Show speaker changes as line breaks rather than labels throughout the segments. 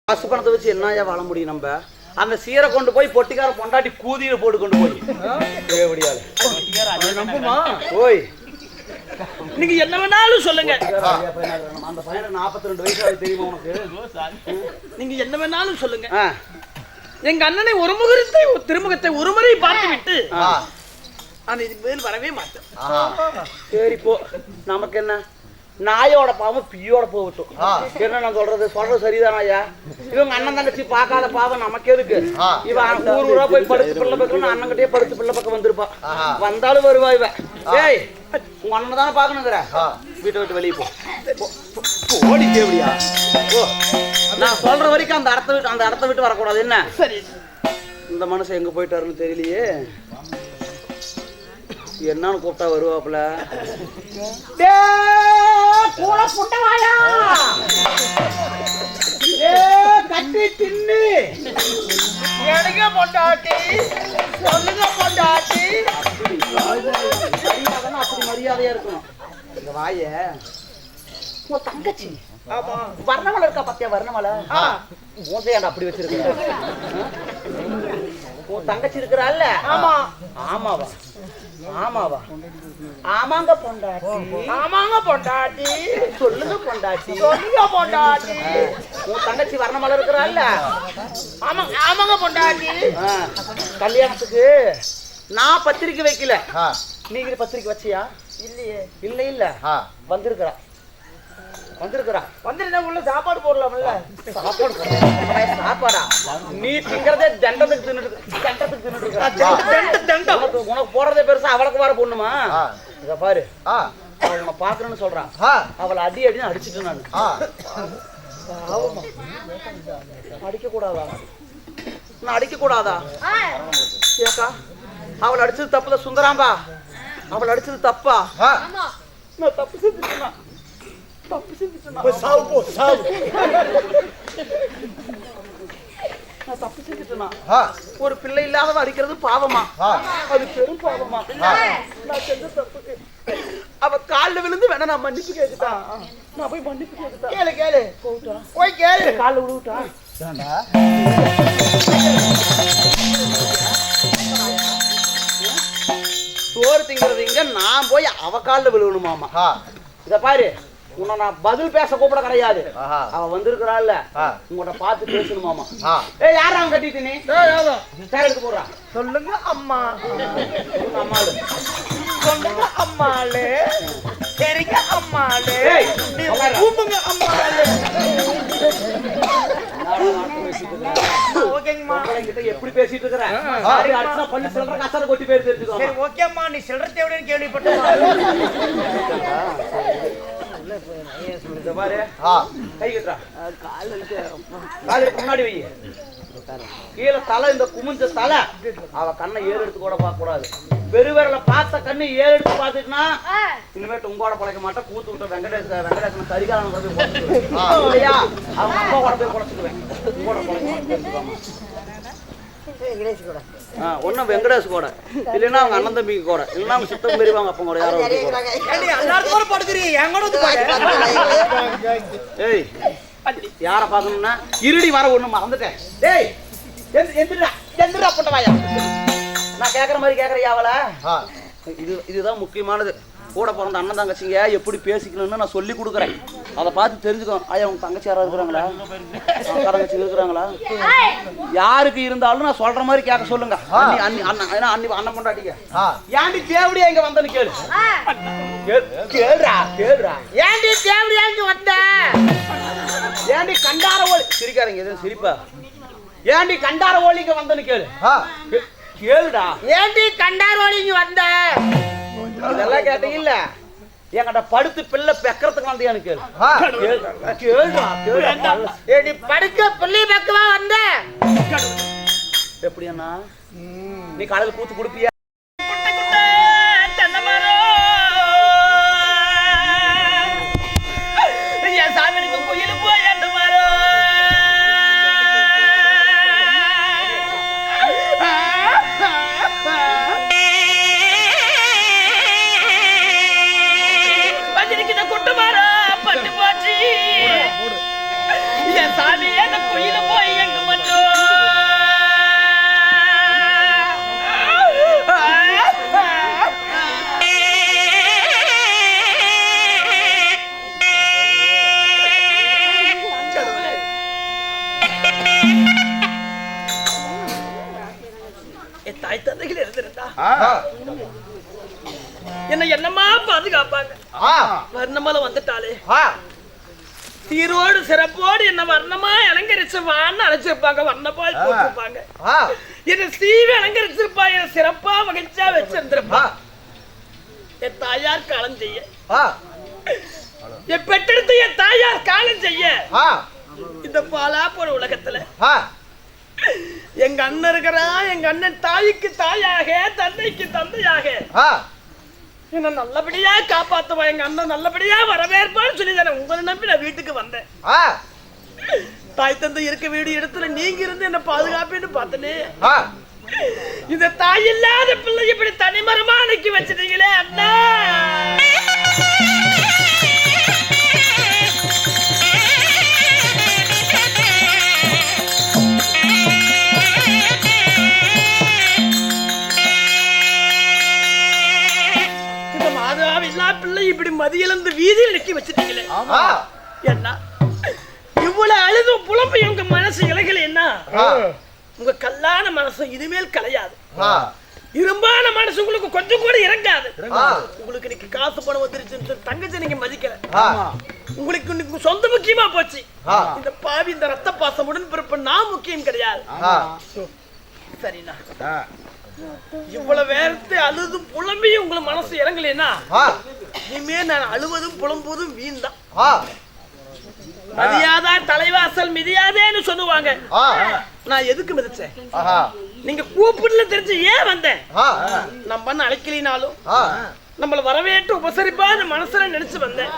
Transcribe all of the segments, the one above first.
காசு பணத்தை வச்சு என்னையா வாழ முடியும் நம்ம? அந்த சீரை கொண்டு போய் பொட்டிக்கார பொண்டாட்டி கூதியில போட்டு கொண்டு போய் நம்புமா? ஓய்
நீங்க என்ன வேணாலும் சொல்லுங்க.
அந்த பையன் 42 வயசு தெரியுமா உனக்கு?
நீங்க என்ன வேணாலும் சொல்லுங்க. எங்க அண்ணனை ஒரு முகத்தை திருமுகத்தை ஒரு முறை பார்த்து விட்டு நான் இது மேல் வரவே மாட்டேன்.
சரி போ, நமக்கு என்ன? நாயோட பாவம் பியோட போகட்டும். என்ன நான் சொல்றது சரிதானா ஐயா? இவங்க அண்ணன் தங்கச்சி பார்க்காத பாவம் நமக்கு எதுக்கு? இவன் ஊரா போய் படுத்து பிள்ளை பக்கம் அண்ணன் கிட்டே படுத்து பிள்ளை பக்கம் வந்திருப்பா. வந்தாலும் வருவா இவ. ஏய் உங்க அண்ணன் தானே பாக்கணுங்கிற, வீட்டை விட்டு வெளியே போ. ஓடி தேவடியா ஓ. நான் சொல்ற வரைக்கும் அந்த இடத்த விட்டு வரக்கூடாது. என்ன
சரி? இந்த
மனுஷன் எங்க போயிட்டாருன்னு தெரியலையே. என்னன்னு கூப்பிட்டா வருவாப்புல. கட்டி தின்னு
எனக்கு பொண்டாட்டி சொல்லுங்க பொண்டாட்டி.
அப்படி மரியாதையா இருக்கணும். இந்த வாய உன் தங்கச்சி வர்ணமலை இருக்கா பாத்தியா? வர்ணமலை மோதையாண்ட அப்படி வச்சிருக்க. உன் தங்கச்சி இருக்கிறாள்.
ஆமா
ஆமாவா? ஆமாவா? ஆமாங்க பொண்டாட்டி.
ஆமாங்க பொண்டாட்டி.
சொல்லுங்க பொண்டாட்டி.
சொல்லுங்க பொண்டாட்டி.
உன் தங்கச்சி வர்ணமலை இருக்கிறாள்.
ஆமா ஆமாங்க பொண்டாட்டி.
கல்யாணத்துக்கு நான் பத்திரிக்கை வைக்கல, நீங்க பத்திரிக்கை வச்சியா?
இல்லையே.
இல்ல இல்ல வந்திருக்கிறா.
வந்துருந்தா உள்ள சாப்பாடு போடலாம்ல.
சாப்பாடா? நீ திங்கிறதே தண்டத்துக்கு தின்னுட்டு உனக்கு போடுறதே பெருசா அவளுக்கு வர பொண்ணுமா? இத பாரு, அவளை பாக்குறேன்னு சொல்றான். அவளை அடின்னு அடிச்சுட்டு நான் அடிக்க கூடாதா? நான் அடிக்க கூடாதா? ஏக்கா அவளை அடிச்சது தப்புல சுந்தராம்பா. அவளை அடிச்சது தப்பா? நான் தப்பு செஞ்சுட்டேனா? ஒரு பிள்ளை இல்லாதவ அடிக்கிறது பாவமா? அது பெரும் பாவமா? நான் செஞ்ச தப்புக்கு அவ கால்ல விழுந்து வேணா நான் மன்னிப்பு கேட்டுட்டான். நான் போய் மன்னிப்பு கேட்டுட்டேன். கேளு போய் கேளு. கால்ல விழுவிட்டா சோறு திங்கிறது இங்க, நான் போய் அவ கால்ல விழுவணுமாமா? இத பாரு, உன்னை நான் பதில் பேச கூப்பிட கிடையாது. அவ வந்திருக்கிறாள், உங்கள்கிட்ட பார்த்து பேசணுமாமா. ஏய் யாரா அவன் கட்டிட்டு நீ சேர் எடுத்து போடுறான்?
சொல்லுங்க அம்மா.
அம்மாளு
சொல்லுங்க அம்மாளு. சரிங்க அம்மாளு. கூப்பிடுங்க அம்மாளு.
எப்படி பேசிட்டு இருக்கிற? பண்ணி சொல்ற கசர கொட்டி பேர் தெரிஞ்சுக்கோ.
சரி ஓகேம்மா, நீ சில்லற தேவைன்னு கேள்விப்பட்டேன்.
கை கட்டுறா, காலுக்கு முன்னாடி வை. கீழே தலை, இந்த குமிஞ்ச தலை. அவ கண்ணை ஏறு எடுத்து கூட பார்க்க கூடாது. பெருவிரல பார்த்த கண்ணு ஏறு எடுத்து பார்த்துட்டுனா இனிமேட்டு உங்களோட பழைக்க மாட்டேன். கூத்து விட்ட வெங்கடேசன் சரிகாலம் இல்லையா? அவங்க அப்பா கூட போய் குறைச்சிக்குவேன். உங்களோட ஒன்னும் வெங்கடேஷ் கூட இல்லைன்னா அவங்க அண்ணன் தம்பிக்கு கூட, இல்லைன்னா அவங்க சித்தம் பெரியவாங்க அப்ப கூட யாரோ. ஏய் யார பாக்கணும்னா இருடி வர ஒண்ணு மறந்துட்டேன். டேய் எந்திரா போட்டவாயா. நான் கேக்குற மாதிரி கேக்குறியா அவள? இதுதான் முக்கியமானது. கூட பிறந்த அண்ணன் தங்கச்சிங்க எப்படி பேசிக்கணும்னு நான் சொல்லி கொடுக்குறேன். அதை பார்த்து தெரிஞ்சுக்கோ. ஐயா உங்க தங்கச்சி யாராவது இருக்கிறாங்களா? தங்கச்சி இருக்கிறாங்களா? யாருக்கு இருந்தாலும் நான் சொல்ற மாதிரி கேட்க சொல்லுங்க. அண்ணன் கொண்டாட்டிக்க ஏன்டி தேவடியா இங்க வந்தன்னு கேளு. கேளுடா.
ஏன்டி தேவடியா இங்க வந்த?
ஏன்டி கண்டார ஓலி சிரிக்காரங்க எதுவும் சிரிப்பா? ஏன்டி கண்டார ஓலி இங்க வந்தன்னு கேளு. கேளுடா.
ஏன்டி கண்டார ஓலி இங்க வந்த?
இதெல்லாம் கேட்டீங்க இல்ல, என்கிட்ட படுத்து பிள்ளை பெக்கறதுக்கு வந்தியான்னு கேளு.
ஏடி படுக்க பிள்ளை பெக்கவா வந்த?
எப்படின்னா நீ காலையில் கூத்து கொடுப்பியா?
சாமி அந்த கோயில வர்ணமால வந்துட்டாலே சீரோடு சிறப்போடு என்ன வர்ணமா அலங்கரிச்சு வான்னு அழைச்சிருப்பாங்க. வர்ணப்பால் போட்டிருப்பாங்க. என்ன சீவி அலங்கரிச்சிருப்பா. என்ன சிறப்பா மகிழ்ச்சியா வச்சிருந்திருப்பா. என் தாயார் காலம் செய்ய, என் பெற்றெடுத்த என் தாயார் காலம் செய்ய, இந்த பாலா போற உலகத்துல எங்க அண்ணன் இருக்கிறான். எங்க அண்ணன் தாய்க்கு தாயாக, தந்தைக்கு தந்தையாக என்ன நல்லபடியா காப்பாத்துவா. எங்க அண்ணன் நல்லபடியா வரவேற்பான்னு சொல்லி தானே உங்களை நம்பி நான் வீட்டுக்கு வந்தேன். தாய் தந்தை இருக்க வீடு இடத்துல நீங்க இருந்து என்ன பாதுகாப்புன்னு பார்த்தனே. இந்த தாய் இல்லாத பிள்ளை இப்படி தனிமரமா அன்னைக்கு வச்சிட்டீங்களே அண்ணா. பிள்ளை இப்படி மதியிழந்து வீதியில் நிக்க வச்சிட்டீங்களே. என்ன இவ்வளவு அழுதும் புலம்பு உங்க மனசு இலகல என்ன? உங்க கல்லான மனசு இனிமேல் கலையாது. இரும்பான மனசு உங்களுக்கு கொஞ்சம் கூட இறங்காது. உங்களுக்கு இன்னைக்கு காசு பணம் வந்துருச்சு, தங்கச்சி நீங்க மதிக்கல. உங்களுக்கு இன்னைக்கு சொந்த முக்கியமா போச்சு. இந்த பாவி இந்த ரத்த பாசம் உடன் பிறப்பு நான் முக்கியம் கிடையாது. சரிண்ணா, இவ்வளவு வேர்த்து அழுதும் புலம்பியும் உங்களை மனசு இறங்கலைன்னா இனிமே நான் அழுவதும் புலம்புவதும் வீண் தான். மதியாதா தலைவாசல் மிதியாதேன்னு சொல்லுவாங்க. நான் எதுக்கு மிதிச்சேன்? நீங்க கூப்பிடல தெரிஞ்சு ஏன் வந்தேன்? நம்ம அழைக்கலினாலும் நம்மள வரவேற்று உபசரிப்பா மனசுல நினைச்சு வந்தேன்.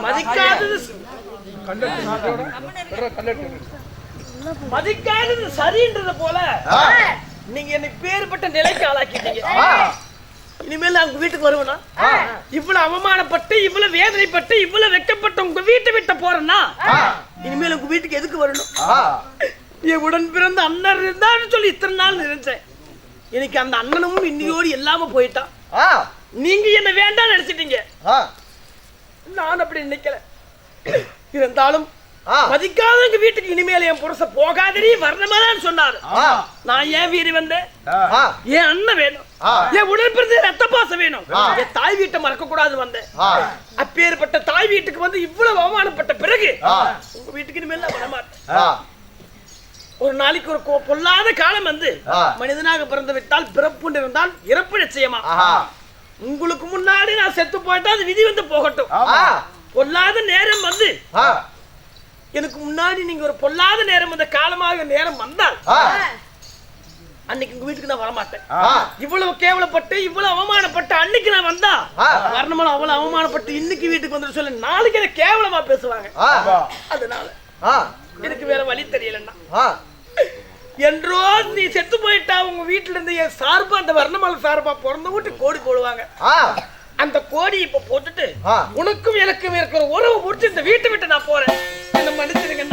மதிக்காதது மதிக்காதது சரின்றது போல நீங்க என்னை பேர்பட்ட நிலைக்கு ஆளாக்கிட்டீங்க. இனிமேல் நான் உங்க வீட்டுக்கு வருவேனா? இவ்வளவு அவமானப்பட்டு, இவ்வளவு வேதனைப்பட்டு, இவ்வளவு வெட்கப்பட்டு உங்க வீட்டை விட்டு போறேன்னா இனிமேல் உங்க வீட்டுக்கு எதுக்கு வரணும்? என் உடன் பிறந்த அண்ணன் இருந்தான்னு சொல்லி இத்தனை நாள் நினைச்சேன். எனக்கு அந்த அண்ணனும் இன்னையோடு இல்லாம போயிட்டான். நீங்க என்ன வேண்டாம் நினைச்சிட்டீங்க. நான் அப்படி நினைக்கல. இருந்தாலும் மதிக்காதவங்க வீட்டுக்கு இனிமேல் என் புருஷ போகாதே வரணுமான்னு சொன்னாரு. நான் ஏன் வீடு வந்தேன்? என் அண்ணன் வேணும், என் உடல் பிறந்த ரத்த பாசம் வேணும். என் தாய் வீட்டை மறக்க கூடாது வந்தேன். அப்பேற்பட்ட தாய் வீட்டுக்கு வந்து இவ்வளவு அவமானப்பட்ட பிறகு உங்க வீட்டுக்கு இனிமேல் வரமாட்டேன். ஒரு நாளைக்கு ஒரு பொல்லாத காலம் வந்து மனிதனாக பிறந்து விட்டால் பிறப்பு இருந்தால் இறப்பு நிச்சயமா. உங்களுக்கு முன்னாடி நான் செத்து போயிட்டா அது விதி வந்து போகட்டும். பொல்லாத நேரம் வந்து எனக்கு முன்னாடி நீங்க ஒரு பொல்லாத நேரம் அந்த காலமாக நேரம் வந்தால் அன்னைக்கு உங்க வீட்டுக்கு நான் வரமாட்டேன். இவ்வளவு கேவலப்பட்டு இவ்வளவு அவமானப்பட்டு அன்னைக்கு நான் வந்தா வரணுமா? அவ்வளவு அவமானப்பட்டு இன்னைக்கு வீட்டுக்கு வந்து சொல்ல நாளைக்கு என்ன கேவலமா பேசுவாங்க. அதனால எனக்கு வேற வழி தெரியலன்னா என்றோ நீ செத்து போயிட்டா உங்க வீட்டுல இருந்து என் சார்பா அந்த வர்ணமால சார்பா பிறந்த வீட்டு கோடி போடுவாங்க. அந்த கோடி இப்ப போட்டுட்டு உனக்கும் எனக்கும் இருக்கிற உறவு முடிச்சு இந்த வீட்டை விட்டு நான் போறேன். என்ன மன்னிச்சிருங்க.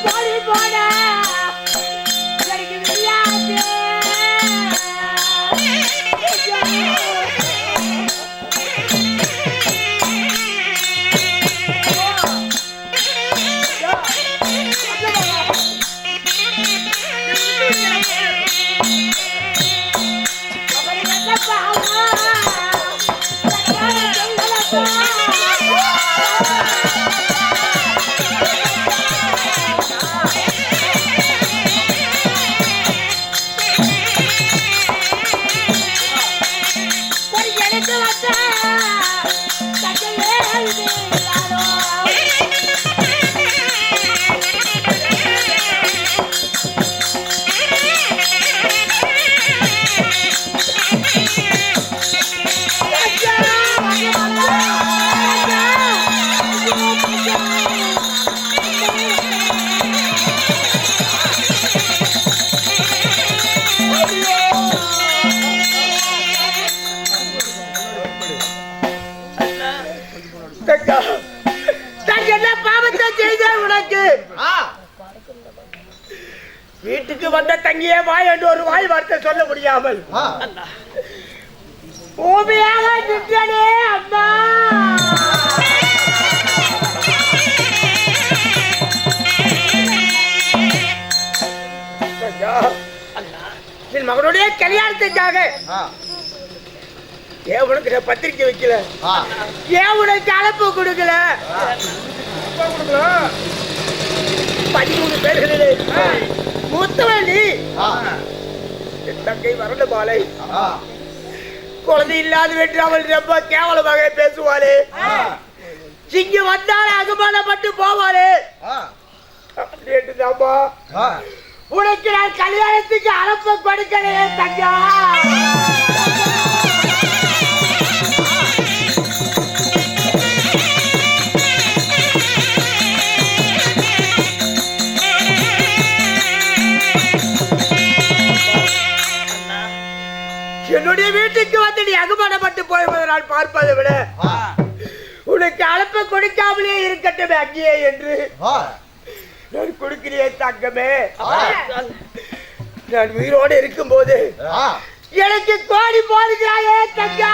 போடி போட எனக்கு விளையாட்டு வீட்டுக்கு வந்த தங்கியே வாய் என்று ஒரு வாய் வார்த்தை சொல்ல முடியாமல் பூமியாக நின்றனே அம்மா. என் மகனுடைய கல்யாணத்துக்காக ஏன் உனக்கு பத்திரிக்கை வைக்கல, ஏன் உனக்கு அழைப்பு கொடுக்கல? 13 பேர்களிலே மூத்தவன் நீ. என் தங்கை வரல மாலை குழந்தை இல்லாது வென்று அவள் ரொம்ப கேவலமாக பேசுவாளே, இங்க வந்தாலே அகமானப்பட்டு போவாளே. உனக்கு நான் கல்யாணத்துக்கு அழைப்பு கொடுக்கலையே தங்கா. என்னுடைய வீட்டுக்கு வந்து நீ அகமானப்பட்டு போய்வதை நான் பார்ப்பதை விட உனக்கு அழைப்பு கொடுக்காமலே இருக்கட்டும் அங்கேயே என்று நான் கொடுக்கிறேன் தங்கமே. நான் உயிரோடு இருக்கும் போது எனக்கு கோடி போடுகிறாயே தங்கா.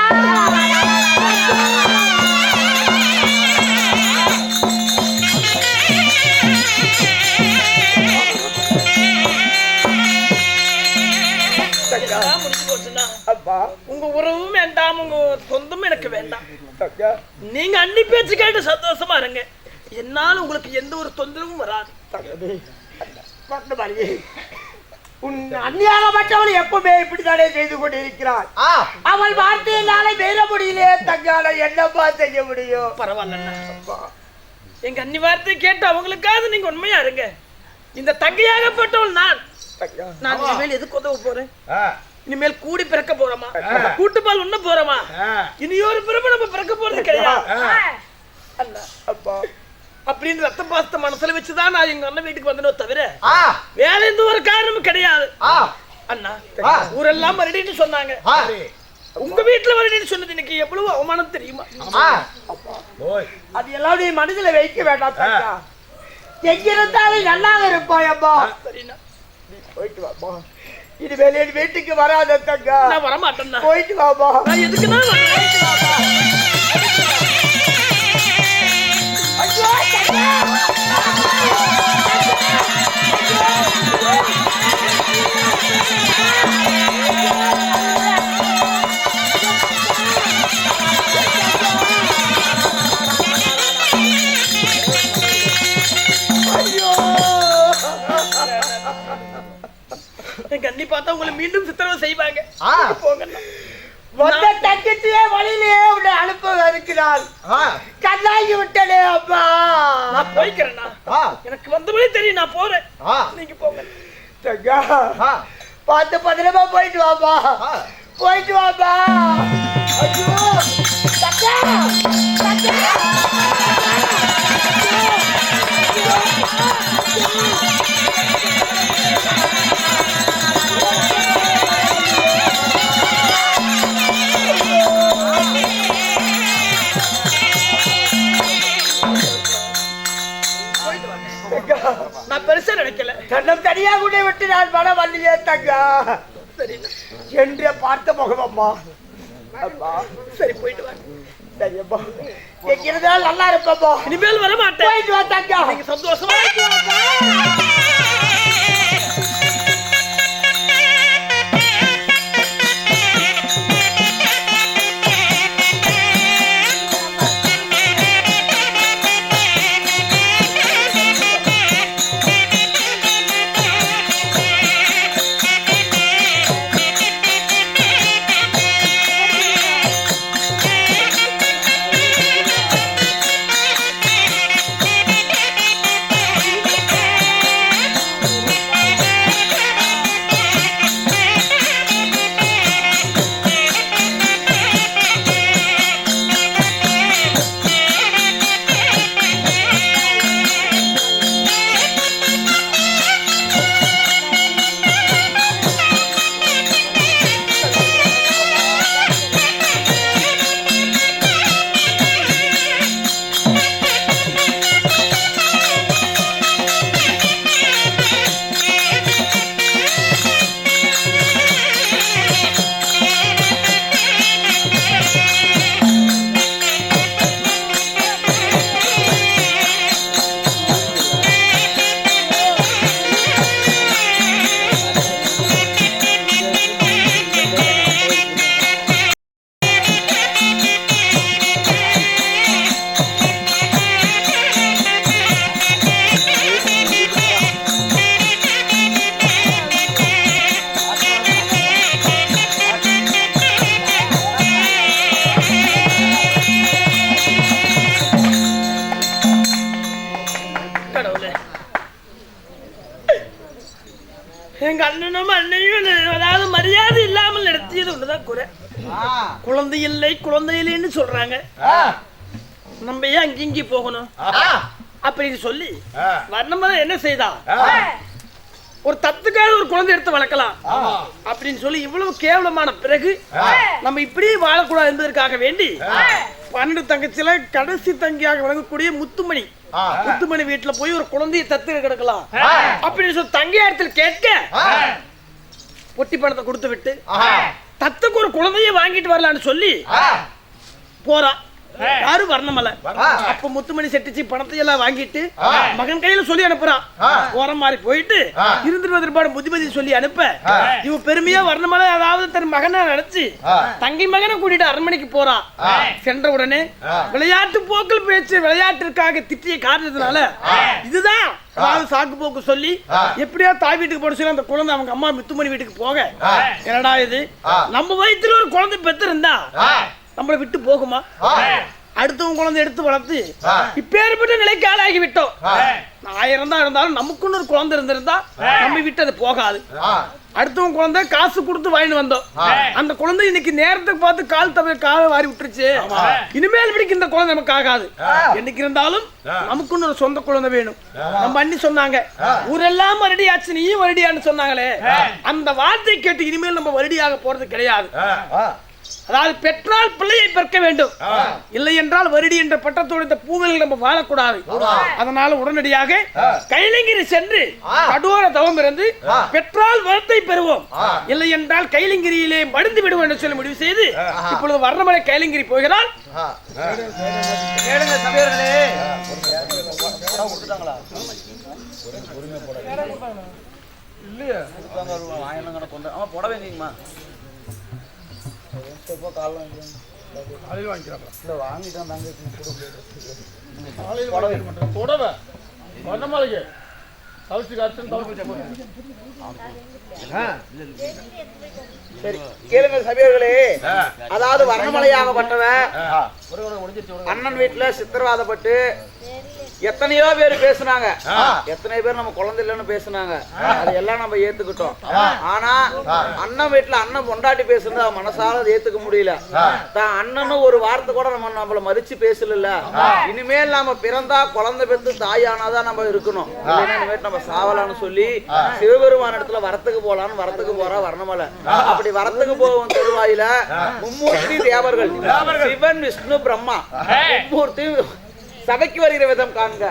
உங்க உறவும் வேண்டாம், உங்க சொந்தமும் எனக்கு வேண்டாம். நீங்க அன்னி பேச்சு கேட்டு சந்தோஷமா இருங்க. என்னால உங்களுக்கு எந்த ஒரு தொந்தரவும் வராது. அந்நியாகப்பட்டவள் எப்பவுமே இப்படித்தானே செய்து கொண்டிருக்கிறாள். அவள் வார்த்தையினாலே மீற முடியலையே தங்கால, என்னப்பா செய்ய முடியும்? பரவாயில்ல, எங்க அன்னி வார்த்தையை கேட்டு அவங்களுக்காக நீங்க உண்மையா இருங்க. இந்த தங்கையாகப்பட்டவள் நான் இனிமேல் எதுக்கு உதவ போறேன்? இனிமேல் கூடி பிறக்க போறோமா, கூட்டுப்பால் உண்ண போறோமா? இனியொரு பிறப்பு நம்ம பிறக்க போறது கிடையாது. அப்படின்னு ரத்த பாசத்தை மனசுல வச்சுதான் நான் எங்க அண்ணன் வீட்டுக்கு வந்தனோ தவிர வேற எந்த ஒரு காரணமும் கிடையாது. அண்ணா ஊரெல்லாம் மறுடின்னு சொன்னாங்க, உங்க வீட்டுல மறுடின்னு சொன்னது எனக்கு எவ்வளவு அவமானம் தெரியுமா? அது எல்லாம் நீ மனசுல வைக்க வேண்டாம். எங்கிருந்தாலும் நல்லாக இருப்பாய் அம்மா. சரிண்ணா, போயிட்டு வாப்பா. இனிமேல் என் வீட்டுக்கு வராத தங்கா. நான் வரமாட்டேன். போயிட்டு வாப்பா. நான் எதுக்குன்னா கண்ணி பார்த்தா உங்களை மீண்டும் சித்திரவதை செய்வாங்க. வந்த தங்கச்சியே வழியிலேயே உன்னை அனுப்ப இருக்கிறாள். கண்ணாகி விட்டனே அப்பா. நான் போய்க்கிறேன்னா எனக்கு வந்தபடி தெரியும், நான் போறேன். நீங்க போங்க. பார்த்து பத்திரமா போயிட்டு வாப்பா. போயிட்டு வாப்பா. ஐயோ தக்கா தக்கா. God.
நான் பெருசா நினைக்கல.
தன்னம் தனியா கூட விட்டு நான் மன வண்டியே தங்கா.
சரி
என்று பார்த்த முகமம்மா. அப்பா
சரி போயிட்டு வா.
சரியப்பா. கேட்கிறதால் நல்லா இருப்பப்பா.
இனிமேல் வர மாட்டேன்.
போயிட்டு வா தங்கா.
நீங்க சந்தோஷமா எங்க அண்ணனும் அண்ணையும் அதாவது மரியாதை இல்லாமல் நடத்தியது ஒண்ணுதான் குறை. குழந்தை இல்லை குழந்தை இல்லைன்னு சொல்றாங்க. நம்ம ஏன் அங்கிங்கி போகணும் அப்படின்னு சொல்லி வர்ணமலை என்ன செய்தா, ஒரு தத்துக்காக ஒரு குழந்தை எடுத்து வளர்க்கலாம் அப்படின்னு சொல்லி இவ்வளவு கேவலமான பிறகு நம்ம இப்படியே வாழக்கூடாது என்பதற்காக வேண்டி 12 தங்கச்சில கடைசி தங்கியாக வழங்கக்கூடிய முத்துமணி வீட்டுல போய் ஒரு குழந்தையை தத்து கிடக்கலாம் அப்படின்னு சொல்லி தங்கையாரத்தில் கேட்க பொட்டி பணத்தை கொடுத்து விட்டு தத்துக்கு ஒரு குழந்தைய வாங்கிட்டு வரலான்னு சொல்லி போறா. யாரு வர்ணமலை. அப்ப முத்துமணி செட்டிச்சு பணத்தை எல்லாம் வாங்கிட்டு மகன் கையில சொல்லி அனுப்புறான். ஓரம் மாதிரி போயிட்டு இருந்துட்டு புத்திமதி சொல்லி அனுப்ப இவ பெருமையா வர்ணமலை அதாவது தன் மகனை நினைச்சு தங்கை மகனை கூட்டிட்டு அரண்மனைக்கு போறான். சென்ற உடனே விளையாட்டு போக்கில் பேச்சு விளையாட்டிற்காக திட்டிய காரணத்தினால இதுதான் சாக்கு போக்கு சொல்லி எப்படியா தாய் வீட்டுக்கு போட சொல்லி அந்த குழந்தை அவங்க அம்மா முத்துமணி வீட்டுக்கு போக, என்னடா இது நம்ம வயிற்றுல ஒரு குழந்தை பெத்து இருந்தா நம்மளை விட்டு போகுமா? அடுத்தவங்க குழந்தை எடுத்து வளர்த்து இப்பேற்பட்ட நிலைக்கு ஆளாகி விட்டோம். 1000 தான் இருந்தாலும் நமக்குன்னு ஒரு குழந்தை இருந்திருந்தா நம்ம விட்டு அது போகாது. அடுத்தவங்க குழந்தை காசு கொடுத்து வாங்கிட்டு வந்தோம். அந்த குழந்தை இன்னைக்கு நேரத்துக்கு பார்த்து காலை வாரி விட்டுருச்சு. இனிமேல் பிடிக்க இந்த குழந்தை நமக்கு ஆகாது. என்னைக்கு இருந்தாலும் நமக்குன்னு ஒரு சொந்த குழந்தை வேணும். நம்ம அண்ணி சொன்னாங்க ஊரெல்லாம் வருடியாச்சு நீயும் வருடியான்னு சொன்னாங்களே, அந்த வார்த்தை கேட்டு இனிமேல் நம்ம வருடியாக போறது கிடையாது. அதாவது பெற்றால் பிள்ளையை பெற்க வேண்டும், இல்லை என்றால் வருடி என்ற பட்டத்தோடு இந்த பூவில் நம்ம வாழக்கூடாது. அதனால உடனடியாக கைலிங்கிரி சென்று கடோர தவம் இருந்து பெற்றால் வரத்தை பெறுவோம், இல்லை என்றால் கைலிங்கிரியிலே மடிந்து விடுவோம் என்று சொல்லி முடிவு செய்து இப்பொழுது வர்ணமலை கைலிங்கிரி போகிறார்.
கேளுங்க சபையர்களே, அதாவது வர்ணமலையாகப்பட்டவன் அண்ணன் வீட்டுல சித்திரவாதப்பட்டு எத்தனையோ பேர் பேசுனாங்க. எத்தனை பேர் நம்ம குழந்தை இல்லைன்னு பேசுனாங்க. அதையெல்லாம் நம்ம ஏத்துக்கிட்டோம். ஆனா அண்ணன் வீட்டுல அண்ணன் பொண்டாட்டி பேசுனது அவன் மனசால ஏத்துக்க முடியல. தான் அண்ணனும் ஒரு வார்த்தை கூட நம்மள மதிச்சு பேசல. இனிமேல் நாம பிறந்தா குழந்தை பெற்று தாயானாதான் நம்ம இருக்கணும், இனிமேல் நம்ம சாவலான்னு சொல்லி சிவபெருமான இடத்துல வரத்துக்கு போறா வர்ணமலை. அப்படி வரத்துக்கு போகும் தருவாயில மும்மூர்த்தி தேவர்கள் சிவன் விஷ்ணு பிரம்மா மும்மூர்த்தி சபைக்கு வருகிற விதம் காண்க.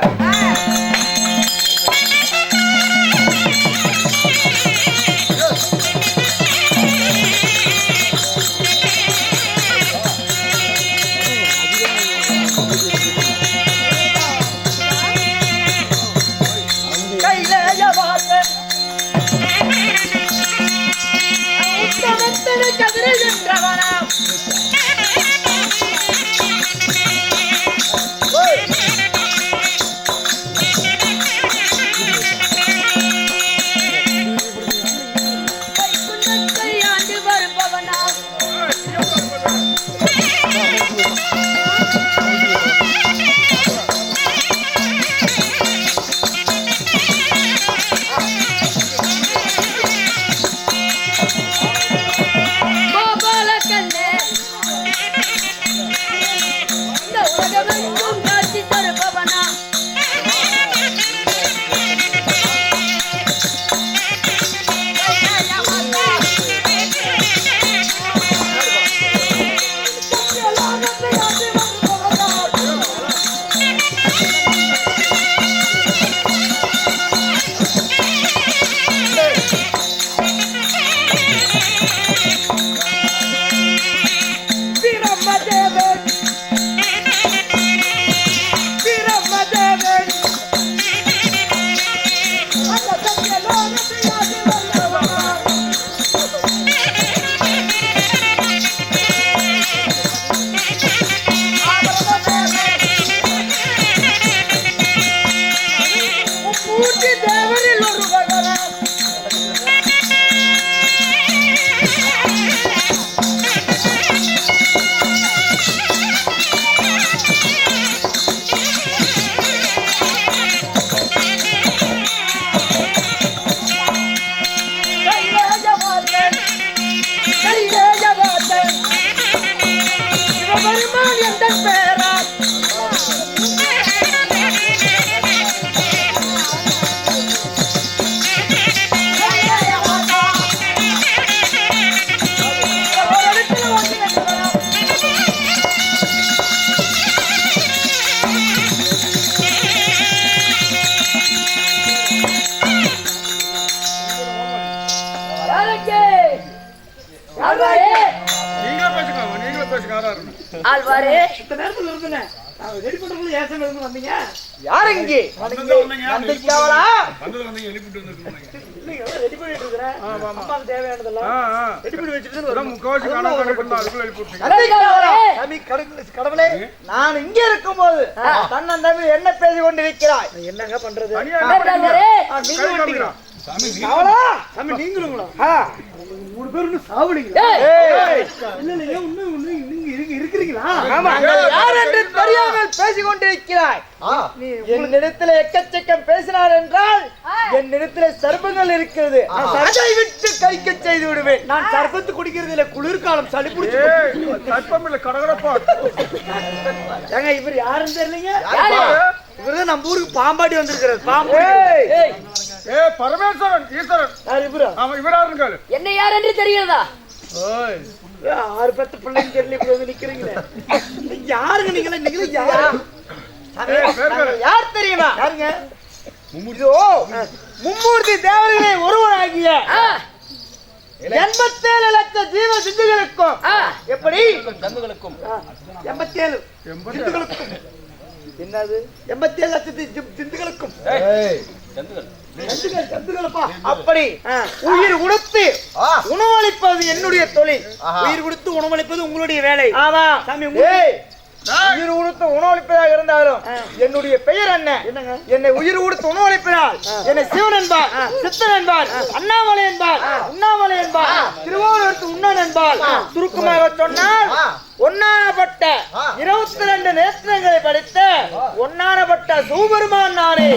ஆழ்வாரே
இந்த நேரத்துல இருந்தேன் ரெடி பண்றதுல ஏசம் இருந்து வந்தீங்க
யார் இங்கே நந்திக்காவலா
ரெடி பண்ணிட்டு இருக்கறேன் அம்மாக்கு தேவையானதெல்லாம் ரெடி பண்ணி வச்சிட்டு
முக்கவாசி
கடவுளே நான் இங்கே இருக்கும்போது தன்னன் தம்பி என்ன பேசி கொண்டிருக்கிறாய்
என்னங்க பண்றது நீங்களுங்களா மூணு பேர் இன்னும் சாவடிங்களா இல்ல இருக்கிறீங்களா
யார் என்று தெரியாமல் பேசிக் கொண்டிருக்கிறாய் என்னிடத்துல எக்கச்சக்கம் பேசினார் என்றால் என்னிடத்துல சர்பங்கள் இருக்கிறது அதை விட்டு கைக்க செய்து விடுவேன்
நான் சர்பத்து குடிக்கிறது இல்ல குளிர்காலம் சளி பிடிச்சு ஏங்க இவர் யாருன்னு தெரியலீங்க இவர்தான் நம்ம ஊருக்கு பாம்பாடி வந்திருக்கிறார் பாம்பாடி
பரமேஸ்வரன் ஈஸ்வரன்
என்ன யார் என்று தெரிகிறதா
6-10 பிள்ளைங்க தெரியல இப்படி வந்து நிக்கிறீங்களே யாருங்க நீங்களே யாரு
யார் தெரியுமா
யாருங்க
இதோ மும்மூர்த்தி தேவர்களே ஒருவனாகிய 87 லட்சம் ஜீவ சிந்துகளுக்கும் எப்படி
கந்துகளுக்கும்
87 சிந்துகளுக்கும் என்னது 87 லட்சத்து சிந்துகளுக்கும்
அப்படி உயிர் கொடுத்து உணவளிப்பது என்னுடைய தொழில்.
உயிர் கொடுத்து உணவளிப்பது உங்களுடைய வேலை.
ஆமா சாமி, உயிர் கொடுத்து உணவளிப்பதாக இருந்தாலும் என்னுடைய பெயர் என்ன? என்னை உயிர் கொடுத்து உணவளிப்பினால் என்னை சிவன் என்பார், சித்தன் என்பார், அண்ணாமலை என்பார், உண்ணாமலை என்பார், திருவாரூர் உண்ணன் என்பார். சுருக்கமாக சொன்னால் ஒன்னானப்பட்ட 22 நேத்திரங்களை படித்த ஒன்னானப்பட்ட சூபெருமான் நானே.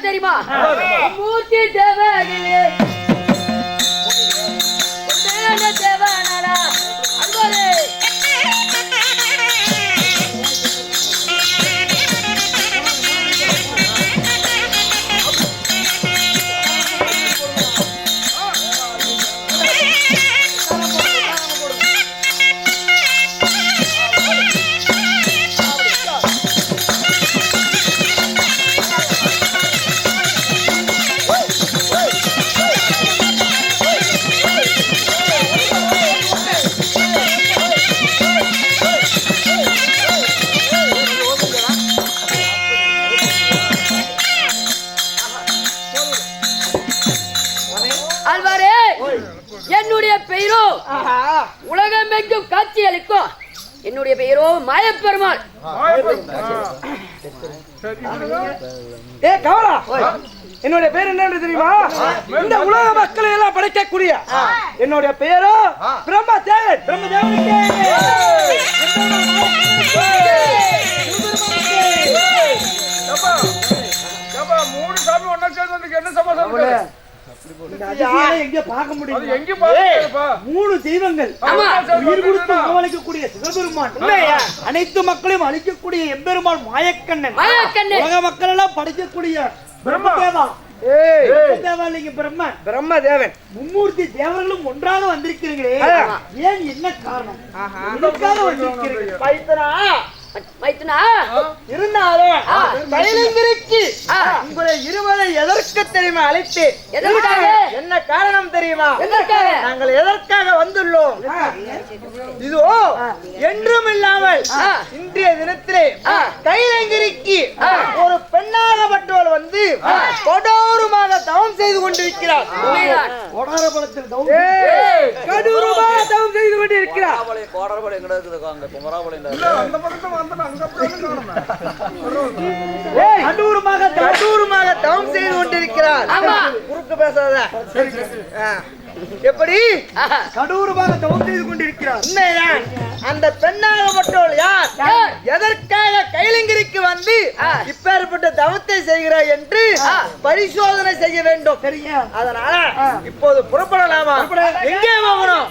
தெரியுமா? மூர்த்தி தேவகிலே தேவனாடா அல்வாரே.
பெயரோ மாயப்பெருமாள்.
ஏ கவலா, என்னுடைய பேர் என்ன தெரியுமா? இந்த உலக மக்களை எல்லாம் படைக்கக்கூடிய என்னுடைய பேரோ பிரம்மதேவன். பிரம்மதேவனுக்கு
மூணு சாமி ஒன்னா சேர்ந்ததுக்கு என்ன சமாதானம்?
எங்க பார்க்க முடியும்?
எங்க பாருப்பா,
மூணு தெய்வங்கள் உயிர் கொடுத்து உணவளிக்கக்கூடிய சிவபெருமான், அனைத்து மக்களையும் அழிக்கக்கூடிய எம்பெருமான் மாயக்கண்ணன், உலக மக்கள் எல்லாம் படைக்கக்கூடிய பிரம்மதேவா. பிரம்மதேவன் மும்மூர்த்தி தேவர்களும் ஒன்றாக வந்திருக்கிறீங்களே, ஏன் என்ன காரணம்? எதற்காக வந்திருக்கிறீர்கள்?
மைத்துனா
இருந்தாலும் கைலங்கிரிக்கு உங்களை இருவரை எதற்கு தெரியுமா அழைத்து?
எதற்காக?
என்ன காரணம் தெரியுமா?
எதற்காக?
நாங்கள் எதற்காக வந்துள்ளோம்? இதோ என்றும் இல்லாமல் இன்றைய தினத்திலே கைலங்கிரிக்கு ஒரு பெண்ணாகப்பட்டவர் வந்து கொடூரமாக தவம் செய்து கொண்டிருக்கிறார். கொடாரபலத்தில் கடூரமாக தவம் செய்து கொண்டிருக்கிறார்.
கோடரபாளையம் எங்கடா இருக்குது? அங்க குமராபாளையம்
அந்த பக்கத்துல வந்து அங்க போய்
கடூரமாக தவம் செய்து கொண்டிருக்கிறார். குறுக்கு பேசாத. எப்படி கடூரமாக தவம் செய்து கொண்டிருக்கிறார்? உண்மைதான். அந்த பெண்ணாகப்பட்டவள் யார்? எதற்காக கைலங்கிரிக்கு வந்து இப்பேற்பட்ட தவத்தை செய்கிறார் என்று பரிசோதனை செய்ய வேண்டும். அதனால இப்போது புறப்படலாமா? எங்கே போகணும்?